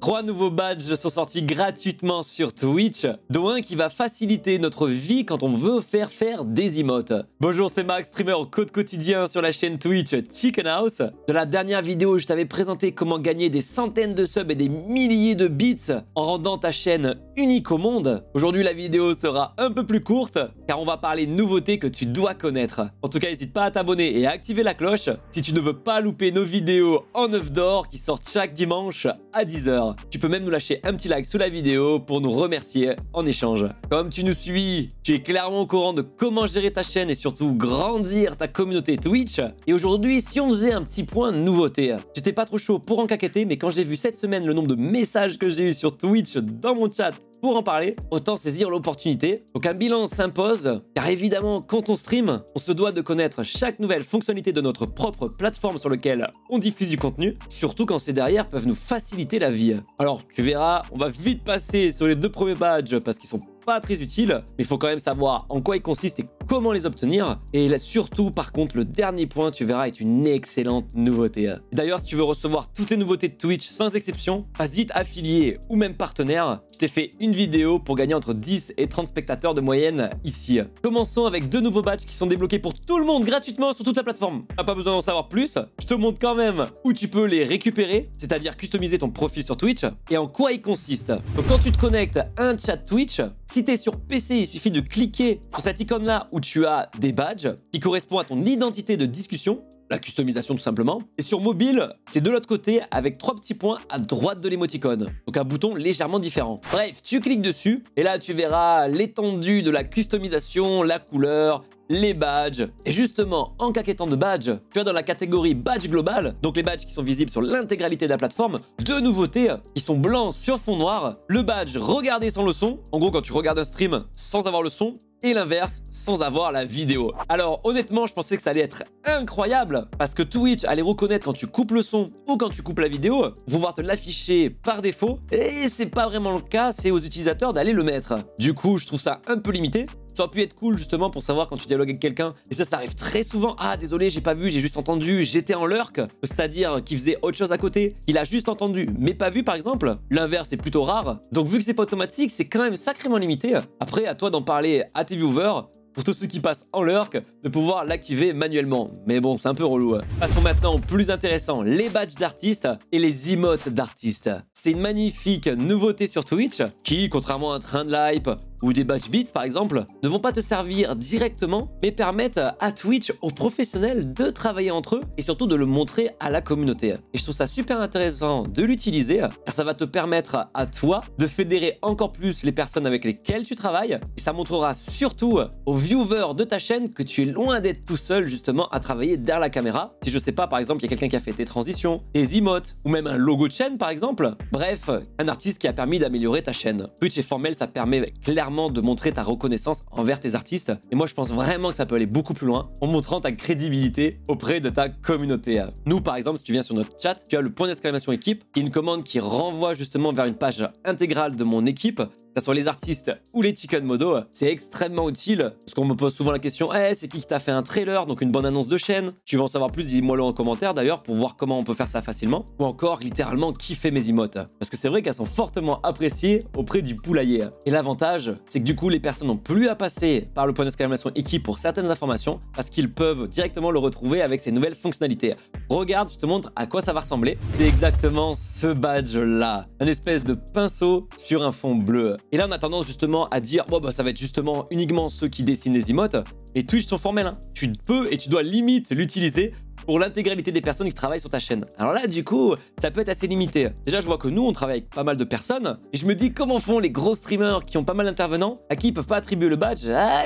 3 nouveaux badges sont sortis gratuitement sur Twitch, dont un qui va faciliter notre vie quand on veut faire des emotes. Bonjour, c'est Max, streamer au code quotidien sur la chaîne Twitch Chicken House. Dans la dernière vidéo, je t'avais présenté comment gagner des centaines de subs et des milliers de bits en rendant ta chaîne unique au monde. Aujourd'hui, la vidéo sera un peu plus courte, car on va parler nouveautés que tu dois connaître. En tout cas, n'hésite pas à t'abonner et à activer la cloche si tu ne veux pas louper nos vidéos en œuf d'or qui sortent chaque dimanche à 10 h. Tu peux même nous lâcher un petit like sous la vidéo pour nous remercier en échange. Comme tu nous suis, tu es clairement au courant de comment gérer ta chaîne et surtout grandir ta communauté Twitch. Et aujourd'hui, si on faisait un petit point nouveauté, j'étais pas trop chaud pour en caqueter, mais quand j'ai vu cette semaine le nombre de messages que j'ai eu sur Twitch dans mon chat pour en parler, autant saisir l'opportunité. Donc un bilan s'impose, car évidemment, quand on stream, on se doit de connaître chaque nouvelle fonctionnalité de notre propre plateforme sur laquelle on diffuse du contenu, surtout quand ces derrière peuvent nous faciliter la vie. Alors tu verras, on va vite passer sur les 2 premiers badges parce qu'ils sont pas très utiles, mais il faut quand même savoir en quoi ils consistent et comment les obtenir. Et là, surtout, par contre, le dernier point, tu verras, est une excellente nouveauté. D'ailleurs, si tu veux recevoir toutes les nouveautés de Twitch sans exception, passe vite affilié ou même partenaire. Je t'ai fait une vidéo pour gagner entre 10 et 30 spectateurs de moyenne ici. Commençons avec 2 nouveaux badges qui sont débloqués pour tout le monde gratuitement sur toute la plateforme. T'as pas besoin d'en savoir plus, je te montre quand même où tu peux les récupérer, c'est-à-dire customiser ton profil sur Twitch et en quoi ils consistent. Donc quand tu te connectes à un chat Twitch, si tu es sur PC, il suffit de cliquer sur cette icône-là où tu as des badges qui correspondent à ton identité de discussion, la customisation tout simplement. Et sur mobile, c'est de l'autre côté avec 3 petits points à droite de l'émoticône. Donc un bouton légèrement différent. Bref, tu cliques dessus et là tu verras l'étendue de la customisation, la couleur, les badges. Et justement, en caquettant de badges, tu as dans la catégorie badge global, donc les badges qui sont visibles sur l'intégralité de la plateforme, 2 nouveautés qui sont blancs sur fond noir. Le badge regarder sans le son, en gros quand tu regardes un stream sans avoir le son, et l'inverse, sans avoir la vidéo. Alors honnêtement, je pensais que ça allait être incroyable, parce que Twitch allait reconnaître quand tu coupes le son ou quand tu coupes la vidéo, pour pouvoir te l'afficher par défaut, et c'est pas vraiment le cas, c'est aux utilisateurs d'aller le mettre. Du coup, je trouve ça un peu limité. Ça aurait pu être cool justement pour savoir quand tu dialogues avec quelqu'un. Et ça arrive très souvent. Ah désolé, j'ai pas vu, j'ai juste entendu, j'étais en lurk. C'est-à-dire qu'il faisait autre chose à côté. Il a juste entendu, mais pas vu par exemple. L'inverse est plutôt rare. Donc vu que c'est pas automatique, c'est quand même sacrément limité. Après, à toi d'en parler à tes viewers. Pour tous ceux qui passent en lurk, de pouvoir l'activer manuellement. Mais bon, c'est un peu relou. Passons maintenant au plus intéressant, les badges d'artistes et les emotes d'artistes. C'est une magnifique nouveauté sur Twitch qui, contrairement à un train de l'hype ou des badge beats par exemple, ne vont pas te servir directement, mais permettent à Twitch, aux professionnels, de travailler entre eux et surtout de le montrer à la communauté. Et je trouve ça super intéressant de l'utiliser, car ça va te permettre à toi de fédérer encore plus les personnes avec lesquelles tu travailles, et ça montrera surtout aux viewers de ta chaîne que tu es loin d'être tout seul justement à travailler derrière la caméra. Si je sais pas, par exemple, il y a quelqu'un qui a fait tes transitions, tes emotes, ou même un logo de chaîne par exemple. Bref, un artiste qui a permis d'améliorer ta chaîne. Twitch est formel, ça permet clairement de montrer ta reconnaissance envers tes artistes. Et moi, je pense vraiment que ça peut aller beaucoup plus loin en montrant ta crédibilité auprès de ta communauté. Nous, par exemple, si tu viens sur notre chat, tu as le point d'exclamation équipe, qui est une commande qui renvoie justement vers une page intégrale de mon équipe, que ce soit les artistes ou les chicken modo. C'est extrêmement utile parce qu'on me pose souvent la question hey, c'est qui t'a fait un trailer, donc une bonne annonce de chaîne. Tu veux en savoir plus, dis-moi-le en commentaire d'ailleurs pour voir comment on peut faire ça facilement. Ou encore littéralement qui fait mes emotes. Parce que c'est vrai qu'elles sont fortement appréciées auprès du poulailler. Et l'avantage, c'est que du coup les personnes n'ont plus à passer par le point d'exclamation équipe pour certaines informations parce qu'ils peuvent directement le retrouver avec ces nouvelles fonctionnalités. Regarde, je te montre à quoi ça va ressembler. C'est exactement ce badge là, un espèce de pinceau sur un fond bleu. Et là on a tendance justement à dire bon bah ça va être justement uniquement ceux qui dessinent les emotes. Et Twitch sont formels, hein. Tu peux et tu dois limite l'utiliser pour l'intégralité des personnes qui travaillent sur ta chaîne. Alors là, du coup, ça peut être assez limité. Déjà, je vois que nous, on travaille avec pas mal de personnes, et je me dis comment font les gros streamers qui ont pas mal d'intervenants, à qui ils peuvent pas attribuer le badge,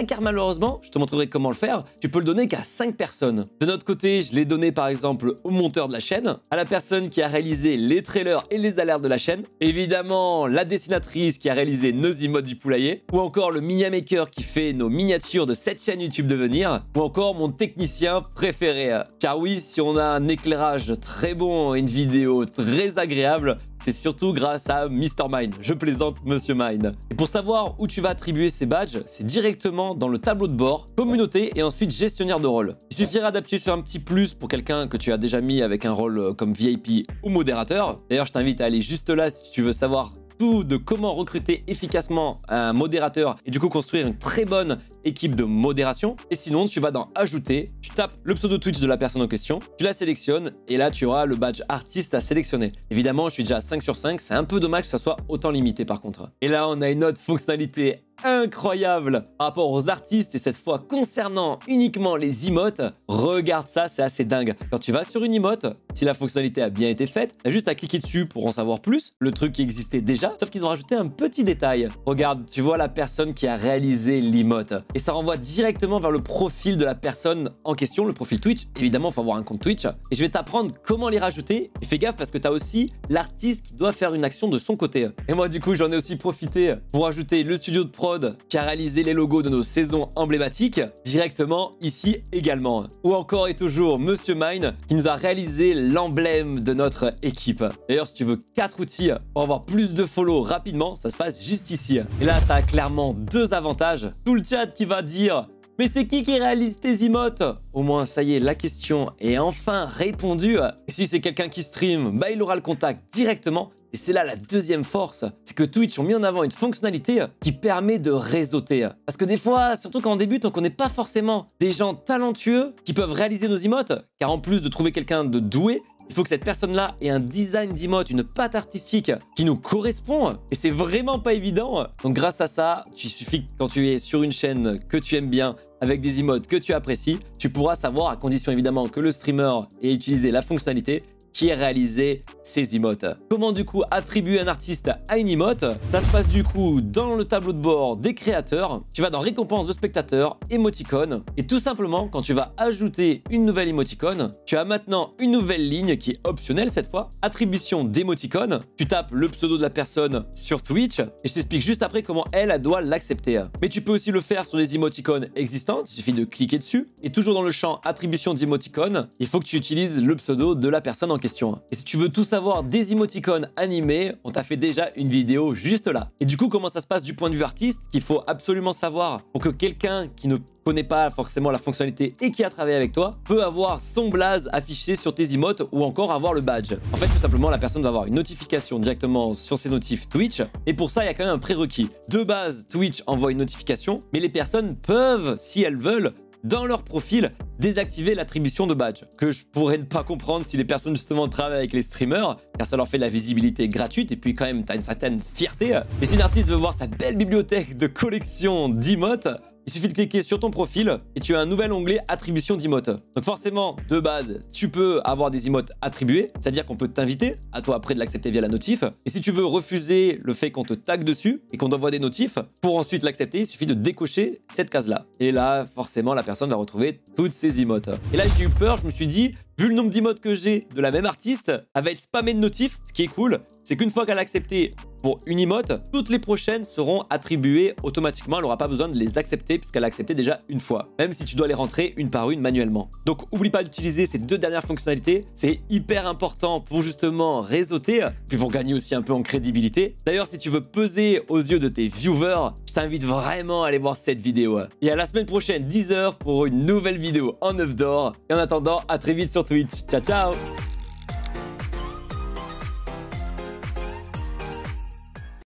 car malheureusement, je te montrerai comment le faire, tu peux le donner qu'à 5 personnes. De notre côté, je l'ai donné par exemple au monteur de la chaîne, à la personne qui a réalisé les trailers et les alertes de la chaîne, évidemment la dessinatrice qui a réalisé nos emotes du poulailler, ou encore le miniamaker qui fait nos miniatures de cette chaîne YouTube Devenir, ou encore mon technicien préféré. Car oui, oui, si on a un éclairage très bon et une vidéo très agréable, c'est surtout grâce à Mr. Mine. Je plaisante, Monsieur Mine. Et pour savoir où tu vas attribuer ces badges, c'est directement dans le tableau de bord, communauté et ensuite gestionnaire de rôle. Il suffira d'appuyer sur un petit plus pour quelqu'un que tu as déjà mis avec un rôle comme VIP ou modérateur. D'ailleurs, je t'invite à aller juste là si tu veux savoir tout de comment recruter efficacement un modérateur et du coup construire une très bonne équipe de modération. Et sinon, tu vas dans Ajouter, tu tapes le pseudo Twitch de la personne en question, tu la sélectionnes et là, tu auras le badge artiste à sélectionner. Évidemment, je suis déjà à 5 sur 5, c'est un peu dommage que ça soit autant limité par contre. Et là, on a une autre fonctionnalité incroyable par rapport aux artistes et cette fois concernant uniquement les emotes. Regarde ça, c'est assez dingue. Quand tu vas sur une emote, si la fonctionnalité a bien été faite, t'as juste à cliquer dessus pour en savoir plus, le truc qui existait déjà, sauf qu'ils ont rajouté un petit détail. Regarde, tu vois la personne qui a réalisé l'emote et ça renvoie directement vers le profil de la personne en question, le profil Twitch. Évidemment, il faut avoir un compte Twitch et je vais t'apprendre comment les rajouter. Et fais gaffe parce que tu as aussi l'artiste qui doit faire une action de son côté. Et moi, du coup, j'en ai aussi profité pour ajouter le studio de prod qui a réalisé les logos de nos saisons emblématiques directement ici également. Ou encore et toujours Monsieur Mine qui nous a réalisé l'emblème de notre équipe. D'ailleurs, si tu veux 4 outils pour avoir plus de follow rapidement, ça se passe juste ici. Et là, ça a clairement 2 avantages. Tout le chat qui va dire mais c'est qui réalise tes emotes? Au moins, ça y est, la question est enfin répondue. Et si c'est quelqu'un qui stream, bah il aura le contact directement. Et c'est là la deuxième force, c'est que Twitch ont mis en avant une fonctionnalité qui permet de réseauter. Parce que des fois, surtout quand on débute, on connaît pas forcément des gens talentueux qui peuvent réaliser nos emotes. Car en plus de trouver quelqu'un de doué, il faut que cette personne-là ait un design d'emote, une patte artistique qui nous correspond. Et c'est vraiment pas évident. Donc grâce à ça, il suffit que quand tu es sur une chaîne que tu aimes bien, avec des emotes que tu apprécies, tu pourras savoir, à condition évidemment que le streamer ait utilisé la fonctionnalité, qui a réalisé ces emotes. Comment du coup attribuer un artiste à une emote? Ça se passe du coup dans le tableau de bord des créateurs. Tu vas dans récompense de spectateurs, émoticône. Et tout simplement, quand tu vas ajouter une nouvelle émoticône, tu as maintenant une nouvelle ligne qui est optionnelle cette fois. Attribution d'émoticône. Tu tapes le pseudo de la personne sur Twitch. Et je t'explique juste après comment elle doit l'accepter. Mais tu peux aussi le faire sur les émoticônes existantes. Il suffit de cliquer dessus. Et toujours dans le champ attribution d'émoticône, il faut que tu utilises le pseudo de la personne en question. Et si tu veux tout savoir des émoticônes animés, on t'a fait déjà une vidéo juste là. Et du coup, comment ça se passe du point de vue artiste, qu'il faut absolument savoir pour que quelqu'un qui ne connaît pas forcément la fonctionnalité et qui a travaillé avec toi peut avoir son blaze affiché sur tes emotes ou encore avoir le badge. En fait, tout simplement, la personne va avoir une notification directement sur ses notifs Twitch. Et pour ça, il y a quand même un prérequis. De base, Twitch envoie une notification, mais les personnes peuvent, si elles veulent, dans leur profil, désactiver l'attribution de badge. Que je pourrais ne pas comprendre si les personnes justement travaillent avec les streamers, car ça leur fait de la visibilité gratuite et puis quand même, tu as une certaine fierté. Et si une artiste veut voir sa belle bibliothèque de collection d'emotes, il suffit de cliquer sur ton profil et tu as un nouvel onglet attribution d'emotes. Donc forcément, de base, tu peux avoir des emotes attribués, c'est-à-dire qu'on peut t'inviter, à toi après de l'accepter via la notif. Et si tu veux refuser le fait qu'on te tag dessus et qu'on t'envoie des notifs, pour ensuite l'accepter, il suffit de décocher cette case-là. Et là, forcément, la personne va retrouver toutes ses emotes. Et là, j'ai eu peur, je me suis dit, vu le nombre d'emotes que j'ai de la même artiste, elle va être spammée de notifs. Ce qui est cool, c'est qu'une fois qu'elle a accepté pour une emote, toutes les prochaines seront attribuées automatiquement. Elle n'aura pas besoin de les accepter puisqu'elle a accepté déjà une fois, même si tu dois les rentrer une par une manuellement. Donc, oublie pas d'utiliser ces 2 dernières fonctionnalités. C'est hyper important pour justement réseauter, puis pour gagner aussi un peu en crédibilité. D'ailleurs, si tu veux peser aux yeux de tes viewers, je t'invite vraiment à aller voir cette vidéo. Et à la semaine prochaine, 10 h pour une nouvelle vidéo en œuf d'or. Et en attendant, à très vite sur Twitch. Ciao, ciao!